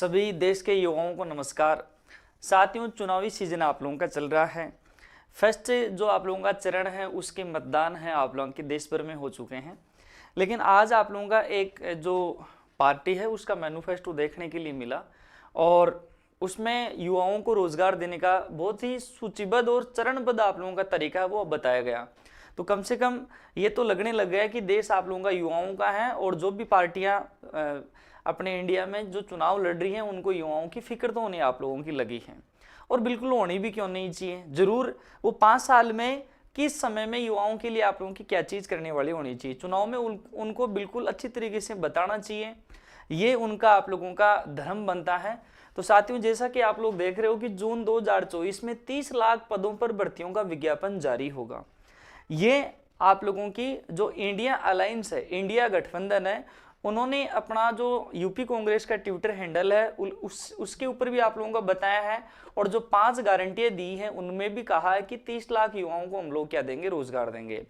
सभी देश के युवाओं को नमस्कार। साथियों, चुनावी सीजन आप लोगों का चल रहा है। फर्स्ट जो आप लोगों का चरण है उसके मतदान है आप लोगों के देश भर में हो चुके हैं। लेकिन आज आप लोगों का एक जो पार्टी है उसका मैनिफेस्टो देखने के लिए मिला और उसमें युवाओं को रोजगार देने का बहुत ही सूचीबद्ध और चरणबद्ध आप लोगों का तरीका है वो बताया गया। तो कम से कम ये तो लगने लग गया कि देश आप लोगों का युवाओं का है और जो भी पार्टियां अपने इंडिया में जो चुनाव लड़ रही हैं उनको युवाओं की फिक्र तो होनी आप लोगों की लगी है। और बिल्कुल होनी भी क्यों नहीं चाहिए, जरूर वो 5 साल में किस समय में युवाओं के लिए आप लोगों की क्या चीज करने वाली होनी चाहिए, चुनाव में उनको बिल्कुल अच्छी तरीके से बताना चाहिए। ये उनका आप लोगों का धर्म बनता है। तो साथियों, जैसा कि आप लोग देख रहे हो कि जून 2024 में 30 लाख पदों पर भर्तियों का विज्ञापन जारी होगा। ये आप लोगों की जो इंडिया अलायंस है, इंडिया गठबंधन है, उन्होंने अपना जो यूपी कांग्रेस का ट्विटर हैंडल है उसके ऊपर भी आप लोगों को बताया है और जो 5 गारंटियां दी हैं उनमें भी कहा है कि 30 लाख युवाओं को हम लोग क्या देंगे, रोजगार देंगे।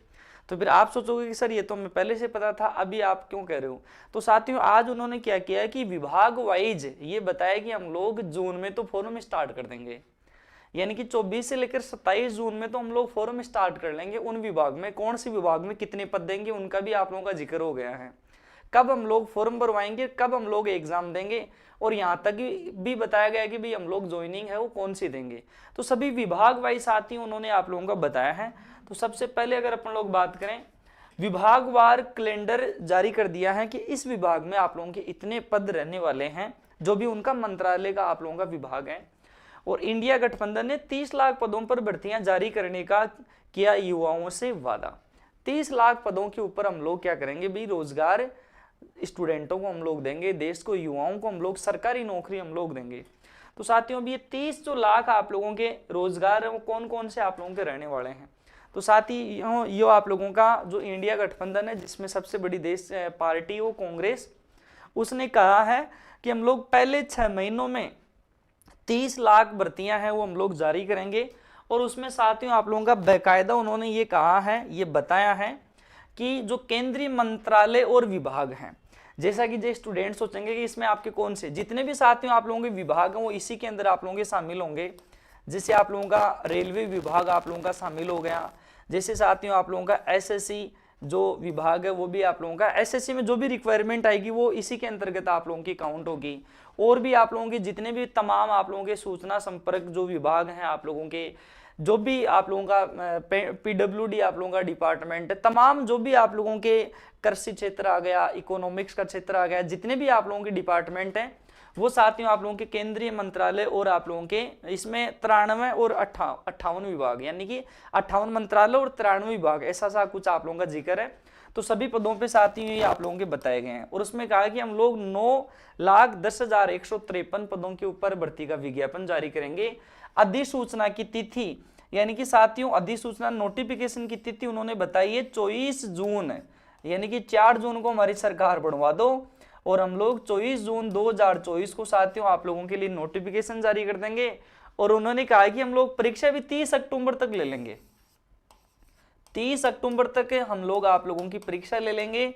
तो फिर आप सोचोगे कि सर ये तो हमें पहले से पता था, अभी आप क्यों कह रहे हो। तो साथियों, आज उन्होंने क्या किया है कि विभाग वाइज ये बताया कि हम लोग जून में तो फॉर्म स्टार्ट कर देंगे, यानी कि 24 से लेकर 27 जून में तो हम लोग फॉर्म स्टार्ट कर लेंगे। उन विभाग में कौन सी विभाग में कितने पद देंगे उनका भी आप लोगों का जिक्र हो गया है। कब हम लोग फॉर्म भरवाएंगे, कब हम लोग एग्जाम देंगे और यहाँ तक भी बताया गया कि भाई हम लोग ज्वाइनिंग है वो कौन सी देंगे। तो सभी विभाग वाइज साथी उन्होंने आप लोगों को बताया है। तो सबसे पहले अगर अपन लोग बात करें, विभागवार कैलेंडर जारी कर दिया है कि इस विभाग में आप लोगों के इतने पद रहने वाले हैं, जो भी उनका मंत्रालय का आप लोगों का विभाग है। और इंडिया गठबंधन ने 30 लाख पदों पर भर्तियां जारी करने का किया युवाओं से वादा। 30 लाख पदों के ऊपर हम लोग क्या करेंगे भाई, रोजगार स्टूडेंटों को हम लोग देंगे, देश को युवाओं को हम लोग सरकारी नौकरी हम लोग देंगे। तो साथियों, अभी ये 30 जो लाख आप लोगों के रोजगार है वो कौन कौन से आप लोगों के रहने वाले हैं। तो साथ ही ये आप लोगों का जो इंडिया गठबंधन है जिसमें सबसे बड़ी देश पार्टी हो कांग्रेस, उसने कहा है कि हम लोग पहले 6 महीनों में 30 लाख भर्तियां हैं वो हम लोग जारी करेंगे। और उसमें साथियों आप लोगों का बेकायदा उन्होंने ये कहा है, ये बताया है कि जो केंद्रीय मंत्रालय और विभाग हैं, जैसा कि जो स्टूडेंट सोचेंगे कि इसमें आपके कौन से जितने भी साथियों आप लोगों के विभाग हैं वो इसी के अंदर आप लोगों के शामिल होंगे। जैसे आप लोगों का रेलवे विभाग आप लोगों का शामिल हो गया, जैसे साथियों आप लोगों का एसएससी जो विभाग है वो भी आप लोगों का, एसएससी में जो भी रिक्वायरमेंट आएगी वो इसी के अंतर्गत आप लोगों की काउंट होगी। और भी आप लोगों के जितने भी तमाम आप लोगों के सूचना संपर्क जो विभाग हैं आप लोगों के, जो भी आप लोगों का पीडब्ल्यूडी आप लोगों का डिपार्टमेंट है, तमाम जो भी आप लोगों के कृषि क्षेत्र आ गया, इकोनॉमिक्स का क्षेत्र आ गया, जितने भी आप लोगों के डिपार्टमेंट हैं वो साथियों आप लोगों के केंद्रीय मंत्रालय और आप लोगों के इसमें 93 और 58 विभाग, यानी कि 58 मंत्रालय और 93 विभाग, ऐसा सा कुछ आप लोगों का जिक्र है। तो सभी पदों पे साथियों ये आप लोगों के बताए गए हैं। और उसमें कहा कि हम लोग 9,10,153 पदों के ऊपर भर्ती का विज्ञापन जारी करेंगे। अधिसूचना की तिथि, यानी कि साथियों अधिसूचना नोटिफिकेशन की तिथि उन्होंने बताई है 24 जून, यानी कि 4 जून को हमारी सरकार बढ़वा दो और हम लोग 24 जून 2024 को साथियों आप लोगों के लिए नोटिफिकेशन जारी कर देंगे। और उन्होंने कहा कि हम लोग परीक्षा भी 30 अक्टूबर तक ले लेंगे, 30 अक्टूबर तक हम लोग आप लोगों की परीक्षा ले लेंगे।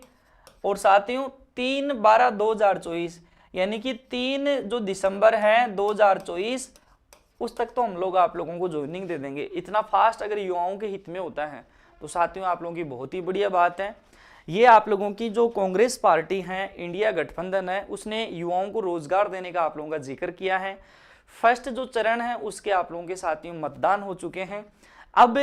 और साथियों 3/12/2024 यानी कि 3 जो दिसंबर है 2024 उस तक तो हम लोग आप लोगों को ज्वाइनिंग दे देंगे। इतना फास्ट अगर युवाओं के हित में होता है तो साथियों आप लोगों की बहुत ही बढ़िया बात है। ये आप लोगों की जो कांग्रेस पार्टी है, इंडिया गठबंधन है, उसने युवाओं को रोजगार देने का आप लोगों का जिक्र किया है। फर्स्ट जो चरण है उसके आप लोगों के साथियों मतदान हो चुके हैं। अब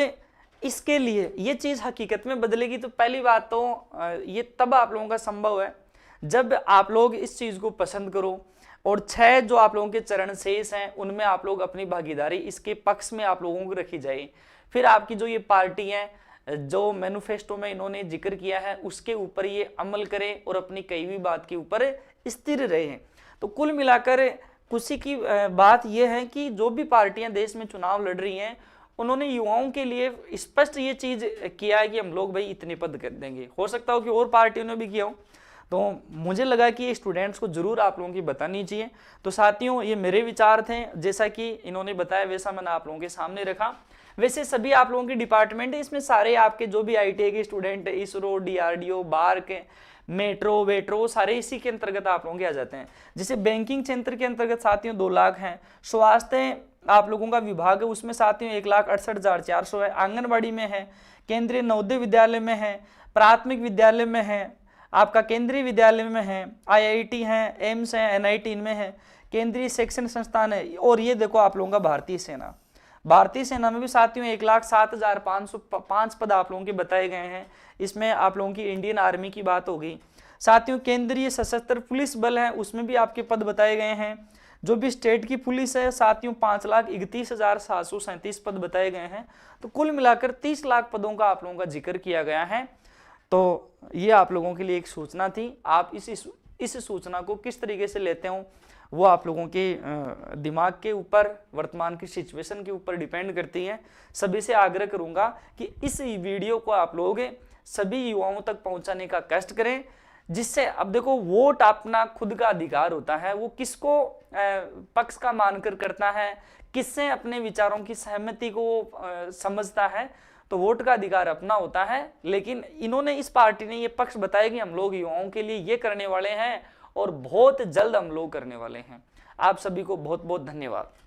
इसके लिए ये चीज हकीकत में बदलेगी तो पहली बात तो ये तब आप लोगों का संभव है जब आप लोग इस चीज को पसंद करो और 6 जो आप लोगों के चरण शेष हैं उनमें आप लोग अपनी भागीदारी इसके पक्ष में आप लोगों को रखी जाए। फिर आपकी जो ये पार्टी है जो मैनिफेस्टो में इन्होंने जिक्र किया है उसके ऊपर ये अमल करें और अपनी कई भी बात के ऊपर स्थिर रहे। तो कुल मिलाकर खुशी की बात यह है कि जो भी पार्टियां देश में चुनाव लड़ रही हैं उन्होंने युवाओं के लिए स्पष्ट ये चीज किया है कि हम लोग भाई इतने पद कर देंगे। हो सकता हो कि और पार्टियों ने भी किया हो, तो मुझे लगा कि स्टूडेंट्स को जरूर आप लोगों की बतानी चाहिए। तो साथियों ये मेरे विचार थे, जैसा कि इन्होंने बताया वैसा मैंने आप लोगों के सामने रखा। वैसे सभी आप लोगों के डिपार्टमेंट है, इसमें सारे आपके जो भी ITA के स्टूडेंट है, इसरो, DRDO, बार्क, मेट्रो, वेट्रो, सारे इसी के अंतर्गत आप लोगों के आ जाते हैं। जैसे बैंकिंग क्षेत्र के अंतर्गत साथियों 2 लाख हैं, स्वास्थ्य आप लोगों का विभाग है उसमें साथियों 1,68,400 है, आंगनबाड़ी में है, केंद्रीय नवोदय विद्यालय में है, प्राथमिक विद्यालय में है, आपका केंद्रीय विद्यालय में है, IIT है, एम्स है, NIT इनमें है, केंद्रीय शिक्षण संस्थान है। और ये देखो आप लोगों का भारतीय सेना, भारतीय सेना में भी साथियों 1,07,505 पद आप लोगों के बताए गए हैं। इसमें आप लोगों की इंडियन आर्मी की बात हो गई। साथियों केंद्रीय सशस्त्र पुलिस बल है उसमें भी आपके पद बताए गए हैं। जो भी स्टेट की पुलिस है साथियों 5,31,737 पद बताए गए हैं। तो कुल मिलाकर 30 लाख पदों का आप लोगों का जिक्र किया गया है। तो ये आप लोगों के लिए एक सूचना थी। आप इस सूचना को किस तरीके से लेते हो वो आप लोगों के दिमाग के ऊपर, वर्तमान की सिचुएशन के ऊपर डिपेंड करती है। सभी से आग्रह करूंगा कि इस वीडियो को आप लोग सभी युवाओं तक पहुंचाने का कष्ट करें, जिससे अब देखो वोट अपना खुद का अधिकार होता है, वो किसको पक्ष का मानकर करता है, किससे अपने विचारों की सहमति को समझता है, तो वोट का अधिकार अपना होता है। लेकिन इन्होंने, इस पार्टी ने ये पक्ष बताया कि हम लोग युवाओं के लिए ये करने वाले हैं और बहुत जल्द हम लोग करने वाले हैं। आप सभी को बहुत बहुत धन्यवाद।